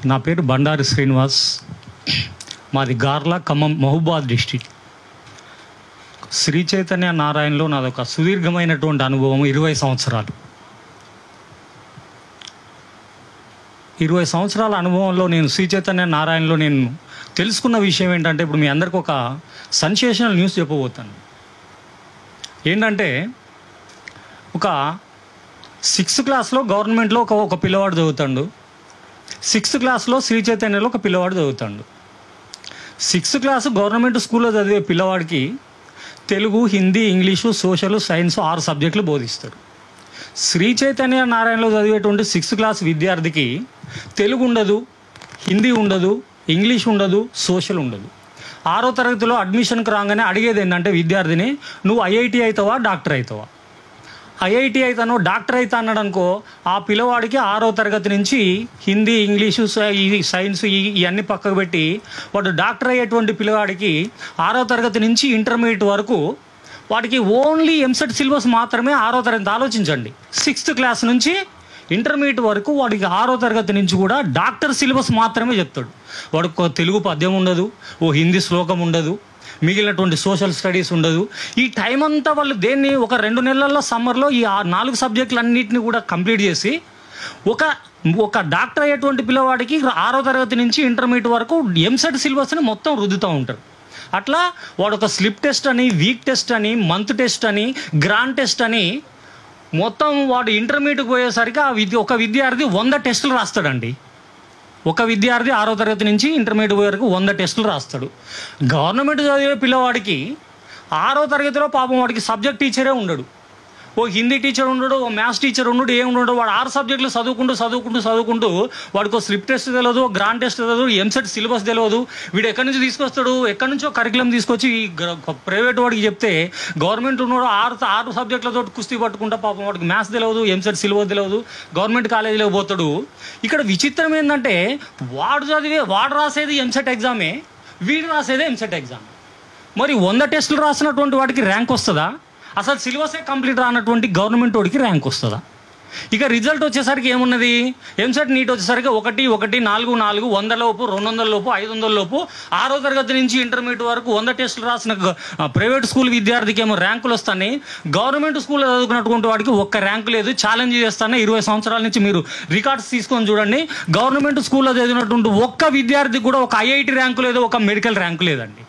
నా పేరు బండారి శ్రీనివాస్. మాది గార్ల, ఖమ్మం, మహబూబాద్ డిస్ట్రిక్ట్. శ్రీ చైతన్య నారాయణలో నాదొక సుదీర్ఘమైనటువంటి అనుభవం 20 సంవత్సరాలు. 20 సంవత్సరాల అనుభవంలో నేను శ్రీ చైతన్య నారాయణలో నేను తెలుసుకున్న విషయం ఏంటంటే, ఇప్పుడు మీ అందరికి ఒక సెన్సేషనల్ న్యూస్ చెప్పబోతాను. ఏంటంటే, ఒక 6th క్లాస్లో గవర్నమెంట్లో ఒక పిల్లవాడు చదువుతాడు. 6th క్లాస్లో శ్రీ చైతన్యలో ఒక పిల్లవాడు చదువుతాడు. 6th క్లాస్ గవర్నమెంట్ స్కూల్లో చదివే పిల్లవాడికి Telugu, Hindi, English, social, science 6 సబ్జెక్టులు బోధిస్తారు. శ్రీ చైతన్య నారాయణలో చదివేటువంటి 6th క్లాస్ విద్యార్థికి తెలుగు ఉండదు, హిందీ ఉండదు, ఇంగ్లీష్ ఉండదు, సోషల్ ఉండదు. 6వ తరగతిలో అడ్మిషన్కి రాగానే అడిగేది ఏంటంటే విద్యార్థిని, నువ్వు ఐఐటి అవుతావా, డాక్టర్ అవుతావా? ఐఐటి అవుతానో డాక్టర్ అవుతా అన్నాడు అనుకో, ఆ పిల్లవాడికి 6వ తరగతి నుంచి హిందీ, ఇంగ్లీషు, సైన్స్ ఇవన్నీ పక్కకు పెట్టి వాడు డాక్టర్ అయ్యేటువంటి పిల్లవాడికి 6వ తరగతి నుంచి ఇంటర్మీడియట్ వరకు వాడికి ఓన్లీ ఎంసెట్ సిలబస్ మాత్రమే 6వ తరగతి. ఆలోచించండి, 6th క్లాస్ నుంచి ఇంటర్మీడియట్ వరకు వాడికి 6వ తరగతి నుంచి కూడా డాక్టర్ సిలబస్ మాత్రమే చెప్తాడు. వాడికి తెలుగు పద్యం ఉండదు, హిందీ శ్లోకం ఉండదు, మిగిలినటువంటి సోషల్ స్టడీస్ ఉండదు. ఈ టైం అంతా వాళ్ళు దేన్ని ఒక 2 నెలల్లో సమ్మర్లో ఈ 4 సబ్జెక్టులన్నింటినీ కూడా కంప్లీట్ చేసి ఒక డాక్టర్ అయ్యేటువంటి పిల్లవాడికి 6వ తరగతి నుంచి ఇంటర్మీడియట్ వరకు ఎంసెట్ సిలబస్ని మొత్తం రుద్దుతూ ఉంటారు. అట్లా వాడు ఒక స్లిప్ టెస్ట్ అని, వీక్ టెస్ట్ అని, మంత్ టెస్ట్ అని, గ్రాండ్ టెస్ట్ అని మొత్తం వాడు ఇంటర్మీడియట్కి పోయేసరికి ఒక విద్యార్థి 100 టెస్టులు రాస్తాడండి. ఒక విద్యార్థి 6వ తరగతి నుంచి ఇంటర్మీడియట్ వరకు 100 టెస్టులు రాస్తాడు. గవర్నమెంట్ చదివే పిల్లవాడికి 6వ తరగతిలో పాపం వాడికి సబ్జెక్ట్ టీచరే ఉండడు, హిందీ టీచర్ ఉండడు, మ్యాథ్స్ టీచర్ ఉండడు, ఉండడు. వాడు 6 సబ్జెక్టులు చదువుకుంటూ వాడికి స్లిప్ టెస్ట్ తెలియదు, గ్రాండ్ టెస్ట్ తెలియదు, ఎంసెట్ సిలబస్ తెలియదు. వీడు ఎక్కడి నుంచి తీసుకొస్తాడు? ఎక్కడి నుంచో కరికులం తీసుకొచ్చి ప్రైవేట్ వాడికి చెప్తే గవర్నమెంట్ ఉన్నాడు 6 సబ్జెక్టులతో కుస్తీ పట్టుకుంటా పాపం వాడికి మ్యాథ్స్ తెలియదు, ఎంసెట్ సిలబస్ తెలియదు, గవర్నమెంట్ కాలేజీలోకి పోతాడు. ఇక్కడ విచిత్రం ఏంటంటే, వాడు రాసేది ఎంసెట్ ఎగ్జామే, వీడు రాసేదే ఎంసెట్ ఎగ్జామ్. మరి 100 టెస్టులు రాసినటువంటి వాడికి ర్యాంక్ వస్తుందా? అసలు సిలబసే కంప్లీట్ రానటువంటి గవర్నమెంట్ వాడికి ర్యాంక్ వస్తుందా? ఇక రిజల్ట్ వచ్చేసరికి ఏమున్నది? ఎంసెట్ నీట్ వచ్చేసరికి 1, 1, 4, 4, 100 లోపు, 200 లోపు, 500 లోపు. 6వ తరగతి నుంచి ఇంటర్మీడియట్ వరకు 100 టెస్టులు రాసిన ప్రైవేట్ స్కూల్ విద్యార్థికి ఏమో ర్యాంకులు వస్తాయి. గవర్నమెంట్ స్కూల్లో చదువుకున్నటువంటి వాడికి ఒక్క ర్యాంకు లేదు. ఛాలెంజ్ చేస్తానే 20 సంవత్సరాల నుంచి మీరు రికార్డ్స్ తీసుకొని చూడండి. గవర్నమెంట్ స్కూల్లో చదివినటువంటి ఒక్క విద్యార్థికి కూడా ఒక ఐఐటి ర్యాంకు లేదు, ఒక మెడికల్ ర్యాంకు లేదండి.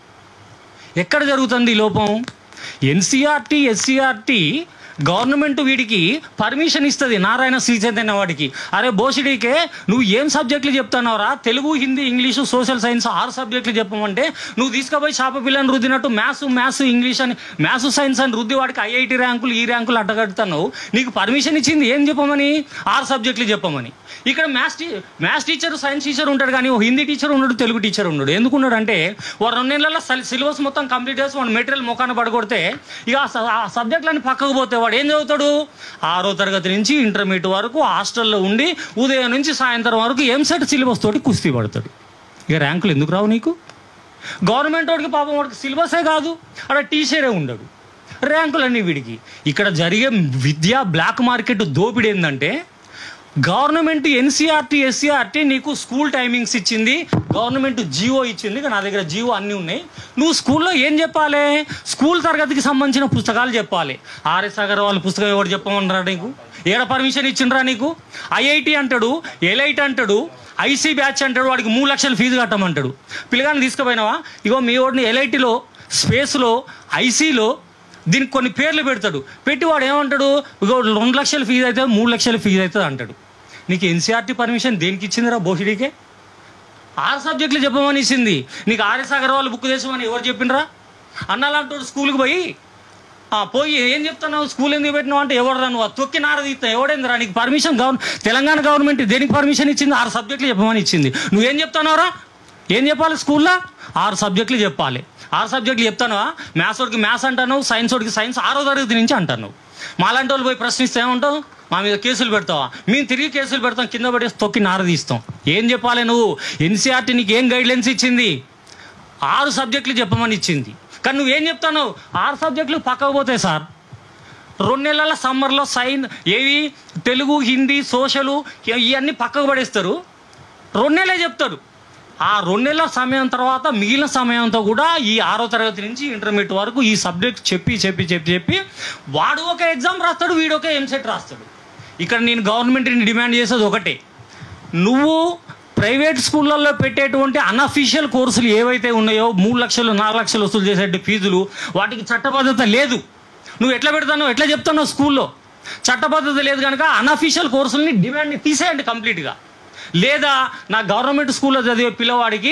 ఎక్కడ జరుగుతుంది ఈ లోపం? ఎన్సీఆర్టీ, ఎస్సీఆర్టీ గవర్నమెంట్ వీడికి పర్మిషన్ ఇస్తుంది నారాయణ శ్రీ చైతన్య వాడికి. అరే బోసిడీకే నువ్వు ఏం సబ్జెక్టులు చెప్తున్నావురా? Telugu, Hindi, English, social science 6 సబ్జెక్టులు చెప్పమంటే నువ్వు తీసుకుపోయి చేప పిల్లని రుద్దినట్టు మ్యాథ్స్, ఇంగ్లీష్ అని, మ్యాథ్స్, సైన్స్ అని రుద్ది వాడికి ఐఐటి ర్యాంకులు, ఈ ర్యాంకులు అడ్డగడుతున్నావు. నీకు పర్మిషన్ ఇచ్చింది ఏం చెప్పమని? 6 సబ్జెక్టులు చెప్పమని. ఇక్కడ మ్యాథ్స్ టీచర్, సైన్స్ టీచర్ ఉంటాడు, కానీ హిందీ టీచర్ ఉన్నాడు, తెలుగు టీచర్ ఉన్నాడు. ఎందుకున్నాడు అంటే వాడు 2 నెలల్లో సిలబస్ మొత్తం కంప్లీట్ చేసి వాడు మెటీరియల్ మొఖాన్ని పడగొడితే ఇక ఆ సబ్జెక్టులన్నీ పక్కకు పోతే వాడు ఏం చదువుతాడు? 6వ తరగతి నుంచి ఇంటర్మీడియట్ వరకు హాస్టల్లో ఉండి ఉదయం నుంచి సాయంత్రం వరకు ఎంసెట్ సిలబస్ తోటి కుస్తీ పడతాడు. ఇక ర్యాంకులు ఎందుకు రావు నీకు? గవర్నమెంట్ వాడికి పాపం వాడికి సిలబసే కాదు, అక్కడ టీచరే ఉండడు, ర్యాంకులన్నీ వీడికి. ఇక్కడ జరిగే విద్యా బ్లాక్ మార్కెట్ దోపిడీ ఏంటంటే, గవర్నమెంట్ ఎన్సీఆర్టీ, ఎస్సీఆర్టీ నీకు స్కూల్ టైమింగ్స్ ఇచ్చింది, గవర్నమెంట్ జియో ఇచ్చింది. నా దగ్గర జియో అన్నీ ఉన్నాయి. నువ్వు స్కూల్లో ఏం చెప్పాలి? స్కూల్ తరగతికి సంబంధించిన పుస్తకాలు చెప్పాలి. ఆర్ఎస్ అగర్వాల్ పుస్తకం ఎవరు చెప్పమన్నారా నీకు? ఏడ పర్మిషన్ ఇచ్చిండ్రా నీకు? ఐఐటి అంటాడు, ఎలైట్ అంటాడు, ఐసీ బ్యాచ్ అంటాడు, వాడికి 3 లక్షల ఫీజు కట్టమంటాడు. పిల్లగాన్ని తీసుకుపోయినావా? ఇగో మీ వాడిని ఎలైటీలో, స్పేస్లో, ఐసీలో దీనికి కొన్ని పేర్లు పెడతాడు. పెట్టి వాడు ఏమంటాడు? ఇగో 2 లక్షల ఫీజు అయితే 3 లక్షల ఫీజు అవుతుంది అంటాడు. నీకు ఎన్సీఆర్టీ పర్మిషన్ దేనికి ఇచ్చిందిరా బోషిడీకే? 6 సబ్జెక్టులు చెప్పమని ఇచ్చింది. నీకు ఆర్ఎస్ అగర్వాల్ బుక్ తెచ్చమని ఎవరు చెప్పిండ్రా? అన్నాలంటూ స్కూల్కి పోయి ఏం చెప్తున్నావు? స్కూల్ ఎందుకు పెట్టినావు అంటే ఎవరు రా నువ్వు? తొక్కి నారదీస్తావు. ఎవడేందిరా నీకు పర్మిషన్? తెలంగాణ గవర్నమెంట్ దేనికి పర్మిషన్ ఇచ్చింది? 6 సబ్జెక్టులు చెప్పమని ఇచ్చింది. నువ్వేం చెప్తున్నావురా? ఏం చెప్పాలి స్కూల్లో? 6 సబ్జెక్టులు చెప్పాలి. 6 సబ్జెక్టులు చెప్తానువా? మ్యాథ్స్ వాడికి మ్యాథ్స్ అంటాను, సైన్స్ వాడికి సైన్స్ 6వ తరగతి నుంచి అంటాను. మాలాంటి వాళ్ళు పోయి ప్రశ్నిస్తే ఏమంటావు? మా మీద కేసులు పెడతావా? మేము తిరిగి కేసులు పెడతాం, కింద పడేసి తొక్కి నారదీస్తాం. ఏం చెప్పాలి నువ్వు? ఎన్సీఆర్టీ నీకు ఏం గైడ్లైన్స్ ఇచ్చింది? 6 సబ్జెక్టులు చెప్పమని ఇచ్చింది. కానీ నువ్వేం చెప్తాను? 6 సబ్జెక్టులు పక్కకు పోతాయి సార్. 2 నెలల సమ్మర్లో తెలుగు, హిందీ, సోషలు ఇవన్నీ పక్కకు పడేస్తారు. 2 నెలలే చెప్తాడు. ఆ 2 నెలల సమయం తర్వాత మిగిలిన సమయంతో కూడా ఈ 6వ తరగతి నుంచి ఇంటర్మీడియట్ వరకు ఈ సబ్జెక్ట్ చెప్పి వాడు ఒక ఎగ్జామ్ రాస్తాడు, వీడు ఒక ఎంసెట్ రాస్తాడు. ఇక్కడ నేను గవర్నమెంట్ని డిమాండ్ చేసేది ఒకటే, నువ్వు ప్రైవేట్ స్కూళ్ళల్లో పెట్టేటువంటి అన్అఫీషియల్ కోర్సులు ఏవైతే ఉన్నాయో 3 లక్షలు 4 లక్షలు వసూలు చేసే ఫీజులు, వాటికి చట్టబద్ధత లేదు. నువ్వు ఎట్లా పెడతావు, ఎట్లా చెప్తున్నావు? స్కూల్లో చట్టబద్ధత లేదు కనుక అన్అఫీషియల్ కోర్సులని డిమాండ్ని తీసేయండి కంప్లీట్గా. లేదా నా గవర్నమెంట్ స్కూల్లో చదివే పిల్లవాడికి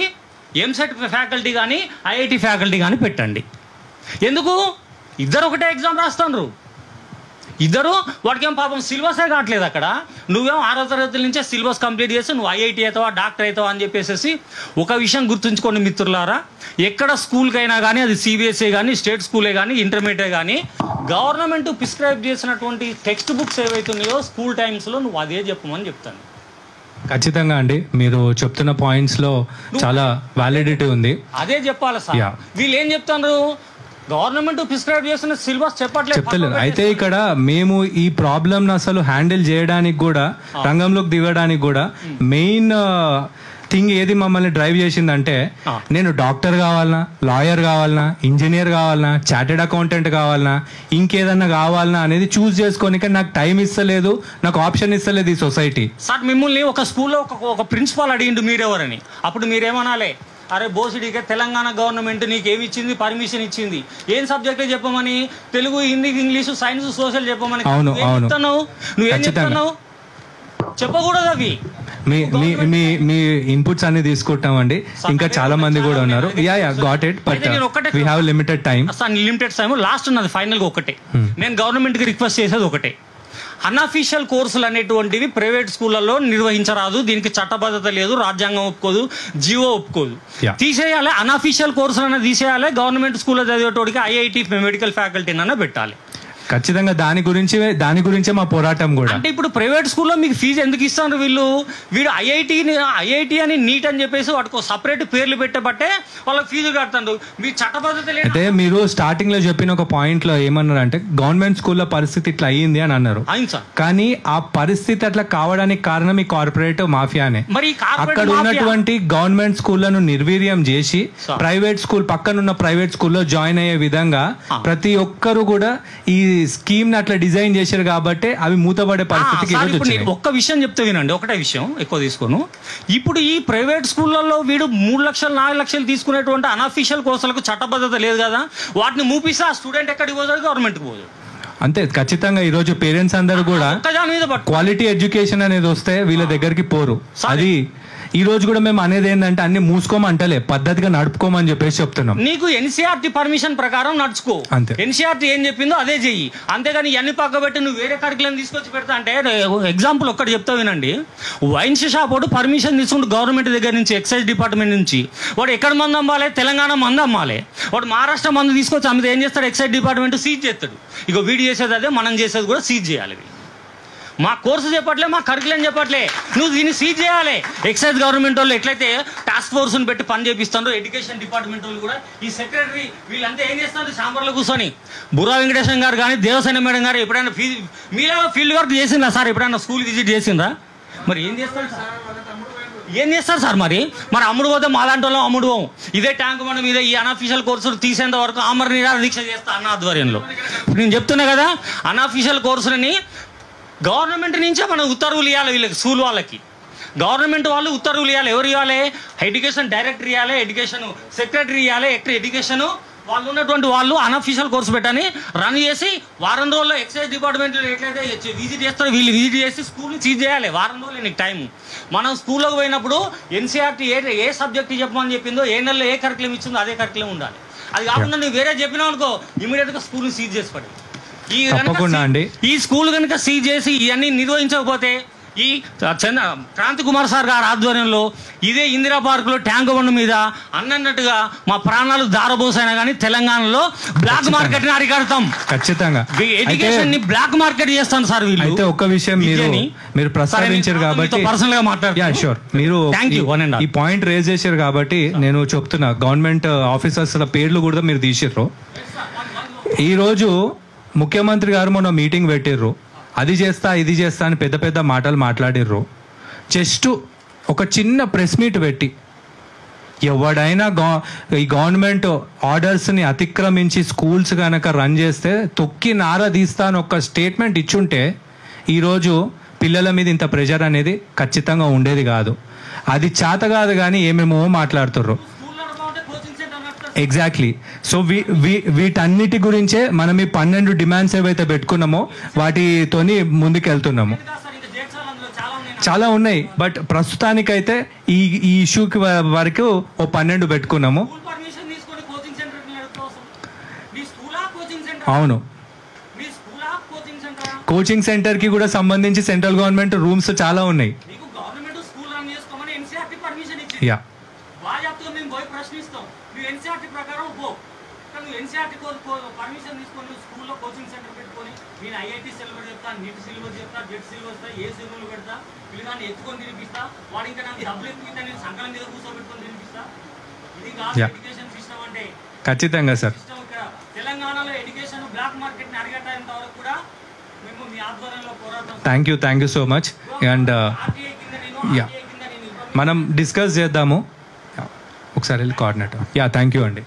ఎంసెట్ ఫ్యాకల్టీ కానీ ఐఐటి ఫ్యాకల్టీ కానీ పెట్టండి. ఎందుకు? ఇద్దరు ఒకటే ఎగ్జామ్ రాస్తున్నారు, ఇద్దరు. వాడికి ఏం పాపం సిలబసే కావట్లేదు అక్కడ. నువ్వేమో 6వ తరగతి నుంచే సిలబస్ కంప్లీట్ చేసి నువ్వు ఐఐటి అవుతావా, డాక్టర్ అవుతావా అని చెప్పేసి. ఒక విషయం గుర్తుంచుకోండి మిత్రులారా, ఎక్కడ స్కూల్కైనా కానీ, అది సిబిఎస్ఈ కానీ, స్టేట్ స్కూలే కానీ, ఇంటర్మీడియట్ కానీ, గవర్నమెంట్ ప్రిస్క్రైబ్ చేసినటువంటి టెక్స్ట్ బుక్స్ ఏవైతున్నాయో స్కూల్ టైమ్స్లో నువ్వు అదే చెప్పమని చెప్తాను. ఖచ్చితంగా అండి, మీరు చెప్తున్న పాయింట్స్లో చాలా వ్యాలిడిటీ ఉంది. అదే చెప్పాలి సార్. వీళ్ళు ఏం చెప్తారు, గవర్నమెంట్ ప్రిస్క్రైబ్ చేసిన సిలబస్ చెప్తలేదు. అయితే ఇక్కడ మేము ఈ ప్రాబ్లమ్ అసలు హ్యాండిల్ చేయడానికి కూడా, రంగంలోకి దిగడానికి కూడా మెయిన్ థింగ్ ఏది మమ్మల్ని డ్రైవ్ చేసిందంటే, నేను డాక్టర్ కావాలనా, లాయర్ కావాలనా, ఇంజనీర్ కావాలనా, చార్టెడ్ అకౌంటెంట్ కావాలనా, ఇంకేదన్నా కావాలనా అనేది చూస్ చేసుకొని నాకు టైం ఇస్తలేదు, నాకు ఆప్షన్ ఇస్తలేదు ఈ సొసైటీ. సార్ మిమ్మల్ని ఒక స్కూల్లో ఒక ప్రిన్సిపాల్ అడిగిండు మీరెవరని, అప్పుడు మీరేమనాలి, అరే బోసిడీకే తెలంగాణ గవర్నమెంట్ నీకేమి ఇచ్చింది, పర్మిషన్ ఇచ్చింది, ఏం సబ్జెక్ట్ చెప్పమని, Telugu, Hindi, English, science, social చెప్పమని. నువ్వేం చెప్తున్నావు? చెప్పకూడదు. అవి మీ ఇన్పుట్స్ అన్ని తీసుకుంటామండి. ఇంకా చాలా మంది కూడా ఉన్నారు. Got it, but we have limited time. Last ఉన్నది ఫైనల్ గా ఒకటే, నేను గవర్నమెంట్ కి రిక్వెస్ట్ చేసేది ఒకటే, అన్అఫీషియల్ కోర్సులు అనేటువంటివి ప్రైవేట్ స్కూళ్ళలో నిర్వహించరాదు. దీనికి చట్టబద్ధత లేదు, రాజ్యాంగం ఒప్పుకోదు, జీవో ఒప్పుకోదు. తీసేయాలి, అన్అఫీషియల్ కోర్సులు అనేది తీసేయాలి. గవర్నమెంట్ స్కూల్లో చదివేటోడికి ఐఐటి మెడికల్ ఫ్యాకల్టీని అన్న పెట్టాలి. ఖచ్చితంగా దాని గురించే మా పోరాటం కూడా. అంటే ఇప్పుడు ప్రైవేట్ స్కూల్లో మీకు ఫీజు ఎందుకు ఇస్తారు? వీడు ఐఐటి అని నీట్ అని చెప్పేసి వాటికి సపరేట్ పేర్లు పెట్టబట్టే వాళ్ళకి ఫీజు కడతాడు. మీ చట్టబద్ధత లేదు. అయితే మీరు స్టార్టింగ్ లో చెప్పిన ఒక పాయింట్ లో ఏమన్నారు అంటే, గవర్నమెంట్ స్కూల్లో పరిస్థితి ఇట్లా అయ్యింది అని అన్నారు. కానీ ఆ పరిస్థితి అట్లా కావడానికి కారణం ఈ కార్పొరేట్ మాఫియానే. మరి అక్కడ ఉన్నటువంటి గవర్నమెంట్ స్కూళ్లను నిర్వీర్యం చేసి ప్రైవేట్ స్కూల్, పక్కనున్న ప్రైవేట్ స్కూల్లో జాయిన్ అయ్యే విధంగా ప్రతి ఒక్కరు కూడా ఈ స్కీమ్ అట్లా డిజైన్ చేశారు కాబట్టి అవి మూతపడే పరిస్థితికి. ఒక్క విషయం చెప్తే వినండి, ఒకటే విషయం, ఎక్కువ తీసుకోను. ఇప్పుడు ఈ ప్రైవేట్ స్కూళ్ళల్లో వీడు 3 లక్షలు 4 లక్షలు తీసుకునేటువంటి అన్అఫీషియల్ కోర్సులకు చట్టబద్ధత లేదు కదా, వాటిని మూపిస్తే ఆ స్టూడెంట్ ఎక్కడికి పోతాడు? గవర్నమెంట్కి పోతాడు. అంతే. ఖచ్చితంగా ఈ రోజు పేరెంట్స్ అందరూ కూడా క్వాలిటీ ఎడ్యుకేషన్ అనేది వస్తే వీళ్ళ దగ్గరికి పోరు. అది ఈ రోజు కూడా మేము అనేది ఏంటంటే, అన్ని మూసుకోమంటలే, పద్ధతిగా నడుపుకోమని చెప్పేసి చెప్తున్నాం. నీకు ఎన్సీఆర్టీ పర్మిషన్ ప్రకారం నడుచుకో, ఎన్సీఆర్టీ ఏం చెప్పిందో అదే చెయ్యి. అంతేగాని ఇవన్నీ పక్కబెట్టి నువ్వు వేరే కరికులం తీసుకొచ్చి పెడతా అంటే, ఎగ్జాంపుల్ ఒక్కటి చెప్తా వినండి. వైన్స్ షాప్ వాడు పర్మిషన్ తీసుకుంటూ గవర్నమెంట్ దగ్గర నుంచి, ఎక్సైజ్ డిపార్ట్మెంట్ నుంచి, వాడు ఎక్కడ మందు అమ్మాలి? తెలంగాణ మందు అమ్మాలి. వాడు మహారాష్ట్ర మందు తీసుకొచ్చి అమ్మితే ఏం చేస్తాడు? ఎక్సైజ్ డిపార్ట్మెంట్ సీజ్ చేస్తాడు. ఇక వీడు చేసేది అదే, మనం చేసేది కూడా సీజ్ చేయాలి. మా కోర్సు చెప్పట్లే, మా కరికులం చెప్పట్లే, నువ్వు దీన్ని సీజ్ చేయాలి. ఎక్సైజ్ గవర్నమెంట్ వాళ్ళు ఎట్లయితే టాస్క్ ఫోర్స్ని పెట్టి పని చేపిస్తారో, ఎడ్యుకేషన్ డిపార్ట్మెంట్ వాళ్ళు కూడా ఈ సెక్రటరీ వీళ్ళంతా ఏం చేస్తారు? ఛాంబర్లో కూర్చొని బుర్రా వెంకటేశ్వర గారు కానీ, దేవసేన మేడం గారు ఎప్పుడైనా మీరే ఫీల్డ్ వర్క్ చేసిందా సార్? ఎప్పుడైనా స్కూల్ విజిట్ చేసిందా? మరి ఏం చేస్తారు సార్? ఏం చేస్తారు సార్? మరి అమ్ముడు పోతే మాలాంటి వాళ్ళం అమ్ముడు పోం. ఇదే ట్యాంక్ మన మీద ఈ అన్అఫీషియల్ కోర్సులు తీసేంత వరకు ఆమర నిరాహార దీక్ష చేస్తా అన్న ఆధ్వర్యంలో. నేను చెప్తున్నా కదా, అన్అఫీషియల్ కోర్సులని గవర్నమెంట్ నుంచే మనం ఉత్తర్వులు ఇవ్వాలి. వీళ్ళకి స్కూల్ వాళ్ళకి గవర్నమెంట్ వాళ్ళు ఉత్తర్వులు ఇవ్వాలి. ఎవరు ఇవ్వాలి? ఎడ్యుకేషన్ డైరెక్టర్ ఇవ్వాలి, ఎడ్యుకేషన్ సెక్రటరీ ఇవ్వాలి, ఎడ్యుకేషన్ వాళ్ళు ఉన్నటువంటి వాళ్ళు అన్అఫీషియల్ కోర్సు పెట్టని రన్ చేసి వారం రోజుల్లో ఎక్సైజ్ డిపార్ట్మెంట్లో ఎట్లయితే విజిట్ చేస్తారో వీళ్ళు విజిట్ చేసి స్కూల్ని సీజ్ చేయాలి. వారం రోజులు నీకు టైం. మనం స్కూల్లోకి పోయినప్పుడు ఎన్సీఆర్టీ ఏ సబ్జెక్ట్ చెప్పమని చెప్పిందో, ఏ నెలలో ఏ కరికులం ఇచ్చిందో అదే కరికులం ఉండాలి. అది కాకుండా నువ్వు వేరే చెప్పినావు అనుకో, ఇమీడియట్గా స్కూల్ని సీజ్ చేసి పడి. ఈ స్కూల్ కనుక సీజ్ చేసి ఇవన్నీ నిర్వహించకపోతే, ఈ క్రాంతి కుమార్ సార్ గారి ఆధ్వర్యంలో ఇదే ఇందిరా పార్క్ లో ట్యాంక్ బండ్ మీద అన్నట్టుగా మా ప్రాణాలు దారబోసైనా కానీ తెలంగాణలో బ్లాక్ మార్కెట్ ని అరికడతాం. ఖచ్చితంగా ఎడ్యుకేషన్ ని బ్లాక్ మార్కెట్ చేస్తాను సార్ వీళ్ళు. అయితే ఒక్క విషయం మీరు ప్రస్తావించారు కాబట్టి పర్సనల్ గా మాట్లాడుతున్నారు. షూర్, మీరు ఈ పాయింట్ రేజ్ చేశారు కాబట్టి నేను చెప్తున్నా, గవర్నమెంట్ ఆఫీసర్స్ పేర్లు కూడా మీరు తీసిర్రు. ఈ రోజు ముఖ్యమంత్రి గారు మొన్న మీటింగ్ పెట్టిర్రు, అది చేస్తా ఇది చేస్తా అని పెద్ద పెద్ద మాటలు మాట్లాడిర్రు. జస్ట్ ఒక చిన్న ప్రెస్ మీట్ పెట్టి ఎవడైనా ఈ గవర్నమెంట్ ఆర్డర్స్ని అతిక్రమించి స్కూల్స్ కనుక రన్ చేస్తే తొక్కి నార తీస్తా అని ఒక స్టేట్మెంట్ ఇచ్చుంటే ఈరోజు పిల్లల మీద ఇంత ప్రెషర్ అనేది ఖచ్చితంగా ఉండేది కాదు. అది చేత కాదు కానీ ఏమేమో మాట్లాడుతుర్రు. ఎగ్జాక్ట్లీ. సో వీటన్నిటి గురించే మనం ఈ 12 డిమాండ్స్ ఏవైతే పెట్టుకున్నామో వాటితోని ముందుకు వెళ్తున్నాము. చాలా ఉన్నాయి, బట్ ప్రస్తుతానికైతే ఈ ఇష్యూకి వరకు ఓ 12 పెట్టుకున్నాము. అవును, కోచింగ్ సెంటర్కి కూడా సంబంధించి సెంట్రల్ గవర్నమెంట్ రూమ్స్ చాలా ఉన్నాయి. యా, ఎన్సీఆర్టీ ప్రకారం పో, కానీ ఎన్సీఆర్టీ పర్మిషన్ తీసుకొని స్కూల్లో కోచింగ్ సెంటర్ పెట్టుకొని నేను ఐఐటీ సిలబస్ చెప్తా, నీట్ సిలబస్ చెప్తా, జెట్ సిలబస్ ఏ సిలబస్ పెడతా, పిల్లగాన్ని ఎత్తుకొని తినిపిస్తా, వాడు ఇంకా నాకు డబ్బులు ఎత్తుకుంటా, నేను సంకలం మీద కూర్చోబెట్టుకొని తినిపిస్తా. ఇది కాదు ఎడ్యుకేషన్ సిస్టమ్ అంటే. ఖచ్చితంగా సార్. సిస్టమ్ ఇక్కడ తెలంగాణలో ఎడ్యుకేషన్ బ్లాక్ మార్కెట్ ని అరిగట్టేంత వరకు కూడా మేము మీ ఆధ్వర్యంలో పోరాడతాం. Thank you so much. And yeah, మనం డిస్కస్ చేద్దాము ఒకసారి వెళ్ళి కోఆర్డినేటర్. యా, థ్యాంక్ యూ అండి.